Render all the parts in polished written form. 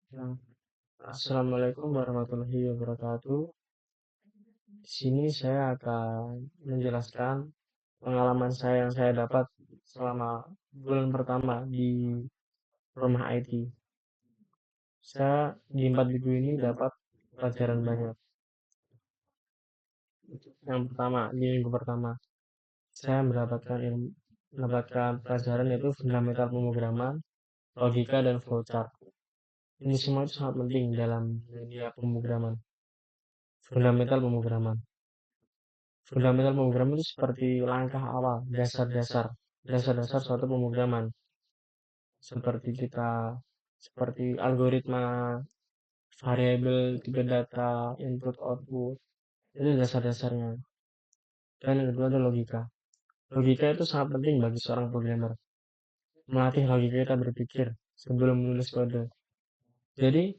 Nah, Assalamualaikum warahmatullahi wabarakatuh. Di sini saya akan menjelaskan pengalaman saya yang saya dapat selama bulan pertama di rumah IT. Saya di 4 minggu ini dapat pelajaran banyak. Yang pertama, di minggu pertama, saya mendapatkan pelajaran yaitu fundamental pemrograman, logika, dan flowchart. Ini semua itu sangat penting dalam dunia pemrograman. Fundamental pemrograman. Fundamental pemrograman itu seperti langkah awal, dasar-dasar suatu pemrograman. Seperti algoritma, variabel, tipe data, input, output, itu dasar-dasarnya. Dan yang kedua ada logika. Logika itu sangat penting bagi seorang programmer. Melatih logika kita berpikir sebelum menulis kode. Jadi,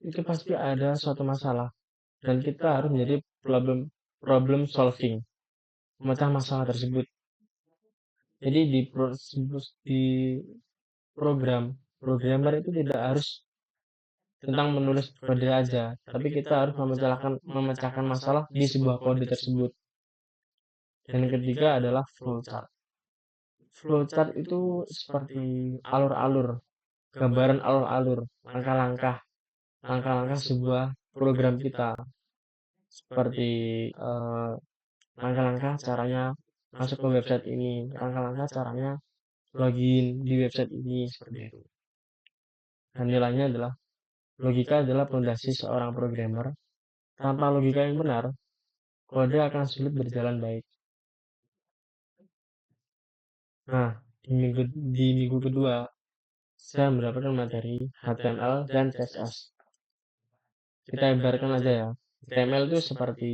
itu pasti ada suatu masalah. Dan kita harus menjadi problem solving. Memecah masalah tersebut. Jadi di programmer itu tidak harus tentang menulis kode aja, tapi kita harus memecahkan masalah di sebuah kode tersebut. Dan yang ketiga adalah flowchart. Flowchart itu seperti alur-alur, gambaran alur-alur, langkah-langkah sebuah program kita. Seperti langkah-langkah caranya masuk ke website ini, langkah-langkah caranya login di website ini, seperti itu. Dan nilainya adalah logika adalah fondasi seorang programmer. Tanpa logika yang benar, kode akan sulit berjalan baik. Nah, di minggu kedua, saya mendapatkan materi HTML dan CSS. Kita ibaratkan aja ya, HTML itu seperti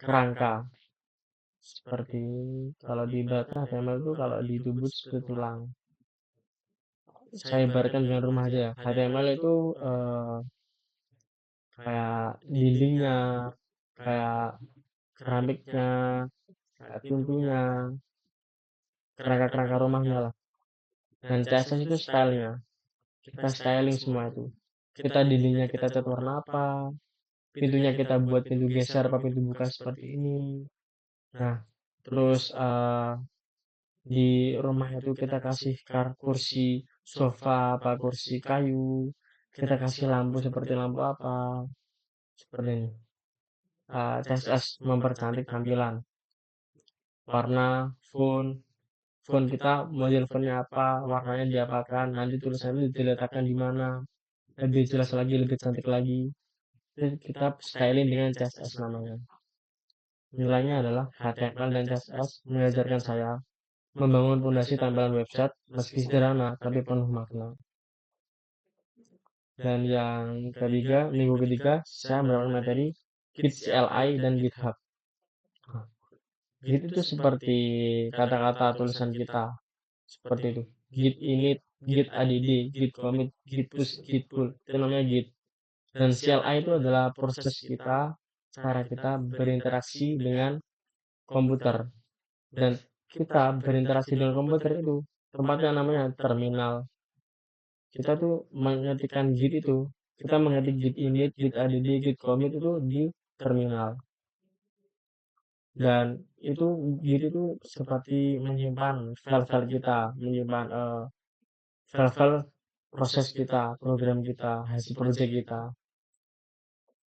kerangka. Seperti kalau diibaratkan HTML itu kalau ditubus seperti tulang. Saya ibaratkan dengan rumah aja ya. HTML itu kayak dindingnya, kayak keramiknya, kayak pintunya, kerangka-kerangka rumahnya lah. Dan CSS itu stylenya. Kita styling semua itu. Kita dindingnya kita cat warna apa, pintunya kita buat pintu geser apa pintu buka seperti ini. Nah, terus di rumah itu kita kasih kursi sofa apa kursi kayu, kita kasih lampu seperti lampu apa, seperti ini. CSS mempercantik tampilan, warna, font kita model fontnya apa, warnanya diapakan, nanti tulisannya diletakkan di mana, lebih jelas lagi, lebih cantik lagi. Kita styling dengan CSS namanya. Nilainya adalah HTML dan CSS mengajarkan saya membangun fondasi tampilan website meski sederhana tapi penuh makna. Dan yang ketiga, minggu ketiga, saya mendapatkan materi Git CLI dan GitHub. Git itu seperti kata-kata tulisan kita, seperti itu. Git init, Git add, Git commit, Git push, Git pull, itu namanya Git. Dan CLI itu adalah proses kita, cara kita berinteraksi dengan komputer. Dan kita berinteraksi dengan komputer itu tempatnya namanya terminal. Kita tuh mengetikkan git itu, kita mengetik git init, git add, git commit itu di terminal. Dan itu git itu seperti menyimpan file-file kita, menyimpan file-file proses kita, program kita, hasil project kita,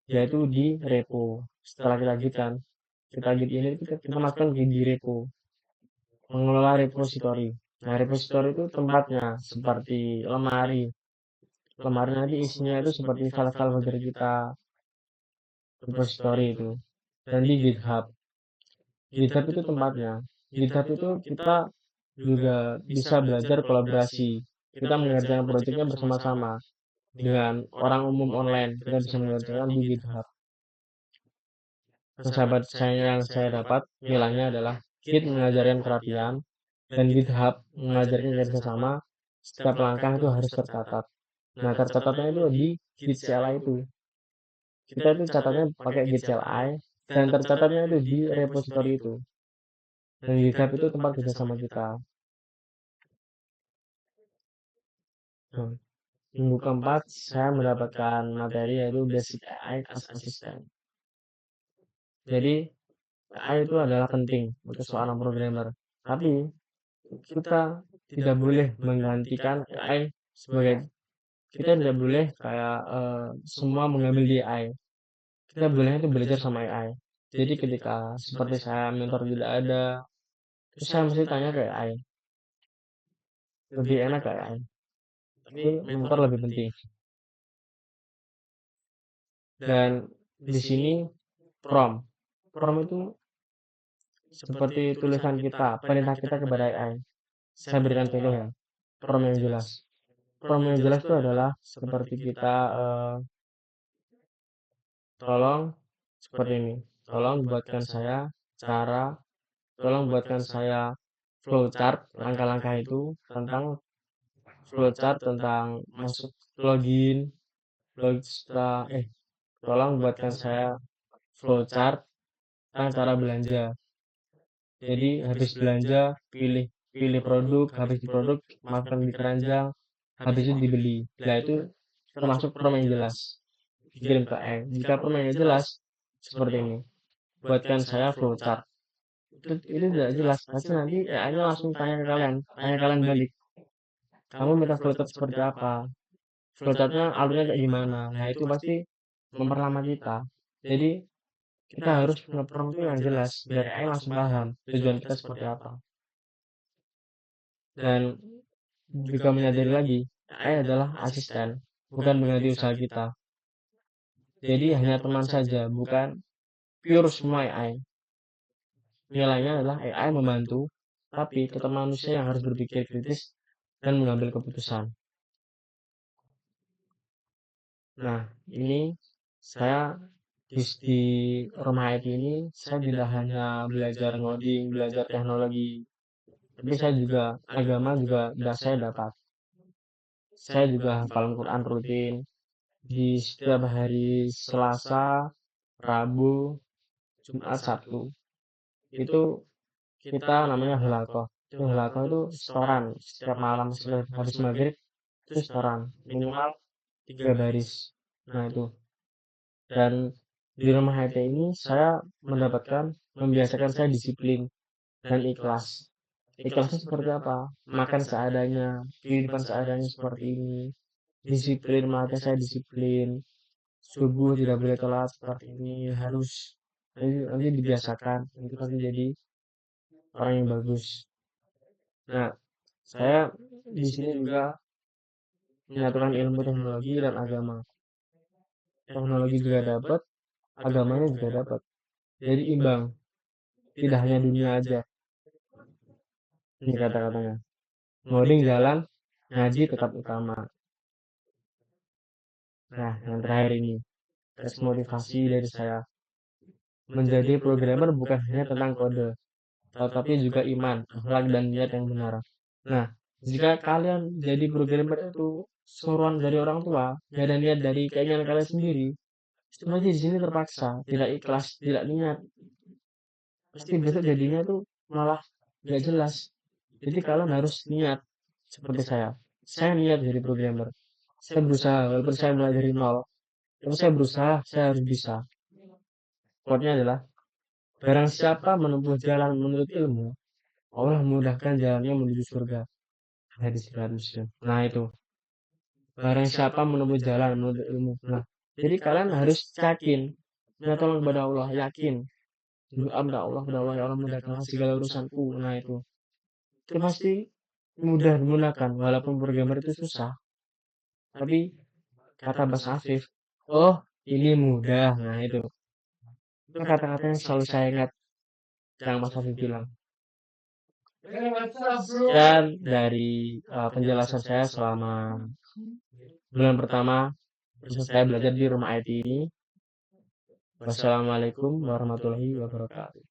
yaitu di repo. Setelah kita git kan, kita git ini kita masukkan di repo, mengelola repository. Nah, repository itu tempatnya seperti lemari. Lemari nanti isinya itu seperti file-file dari kita, repository itu. Dan di GitHub. GitHub itu tempatnya. GitHub itu kita juga bisa belajar kolaborasi. Kita mengerjakan proyeknya bersama-sama dengan orang umum online. Kita bisa mengerjakan di GitHub. Sahabat saya yang saya dapat nilainya adalah Git mengajarkan kerapian dan GitHub mengajarkan kerjasama. Setiap langkah itu harus tercatat. Nah, tercatatnya itu di Git CLI itu. Kita itu catatnya pakai Git CLI dan tercatatnya itu di repository itu. Dan GitHub itu tempat kerjasama kita. Nah, Minggu keempat saya mendapatkan materi yaitu Basic AI as Assistant. Jadi AI itu adalah penting untuk seorang programmer, tapi kita tidak boleh menggantikan AI sebagai kita tidak boleh kayak semua mengambil di AI. Kita boleh itu belajar sama AI. Jadi ketika seperti saya mentor tidak ada, terus saya mesti tanya ke AI. Lebih enak ke AI. Tapi mentor lebih penting. Dan di sini prompt. Prompt itu seperti tulisan kita, perintah kita kepada AI. Saya berikan contoh ya. Prompt yang jelas. Prompt yang jelas itu adalah seperti kita tolong seperti ini. Tolong buatkan saya cara, tolong buatkan saya flowchart langkah-langkah itu tentang flowchart tentang masuk login, tolong buatkan saya flowchart tentang cara belanja. Jadi habis belanja pilih pilih produk, habis di produk masukkan di keranjang, habis itu dibeli. Nah itu termasuk prompt yang jelas. Dikirim ke AI. Jika prompt yang jelas seperti ini, buatkan saya flowchart. Itu tidak jelas. Pasti nanti AI-nya langsung tanya kalian balik. Kamu minta flowchart seperti apa? Flowchartnya alurnya kayak gimana? Nah itu pasti memperlama kita. Jadi kita harus punya prompt itu yang jelas biar AI langsung paham tujuan kita seperti apa. Dan juga menyadari lagi, AI adalah asisten, bukan mengganti usaha kita. Jadi hanya teman saja, bukan pure semua AI. Nilainya adalah AI membantu, tapi tetap manusia yang harus berpikir kritis dan mengambil keputusan. Nah, ini saya di rumah IT ini, saya tidak hanya belajar ngoding, belajar teknologi, tapi saya juga agama juga saya dapat. Saya juga hafal Quran rutin di setiap hari Selasa, Rabu, Jumat, Sabtu. Itu kita namanya halakoh. Halakoh itu setoran setiap malam setelah habis maghrib itu setoran minimal 3 baris. Nah itu. Dan di rumah IT ini saya membiasakan saya disiplin dan ikhlas. Ikhlasnya seperti apa? Makan seadanya, kehidupan seadanya seperti ini. Disiplin, makanya saya disiplin. Subuh tidak boleh telat seperti ini, harus nanti dibiasakan. Itu pasti jadi orang yang bagus. Nah, saya di sini juga menyatukan ilmu teknologi dan agama. Teknologi juga dapat, agamanya juga dapat. Jadi imbang, tidak hanya dunia aja. Ini kata-katanya. Ngoding jalan, ngaji tetap utama. Nah, yang terakhir ini, tes motivasi dari saya. Menjadi programmer bukan hanya tentang kode, tetapi juga iman, akhlak, dan niat yang benar. Nah, jika kalian jadi programmer itu suruhan dari orang tua, gak ada niat dari keinginan kalian sendiri, itu pasti di sini terpaksa, tidak ikhlas, tidak niat. Pasti besok jadinya tuh malah gak jelas. Jadi kalian harus niat seperti saya. Saya niat jadi programmer. Saya berusaha, walaupun saya mulai dari nol. Tapi saya berusaha, saya harus bisa. Quote-nya adalah, barang siapa menempuh jalan menurut ilmu, Allah memudahkan jalannya menuju surga. Hadis riwayat Muslim. Nah itu, barang siapa menempuh jalan menurut ilmu. Nah, jadi kalian harus yakin, minta tolong kepada Allah, yakin. Doa kepada Allah, ya Allah mudahkanlah segala urusanku. Nah itu pasti mudah digunakan, walaupun programmer itu susah. Tapi kata Mas Afif, oh ini mudah. Nah itu kata-kata yang selalu saya ingat yang Mas Afif bilang. Dan dari penjelasan saya selama bulan pertama saya belajar di rumah IT ini. Wassalamualaikum warahmatullahi wabarakatuh.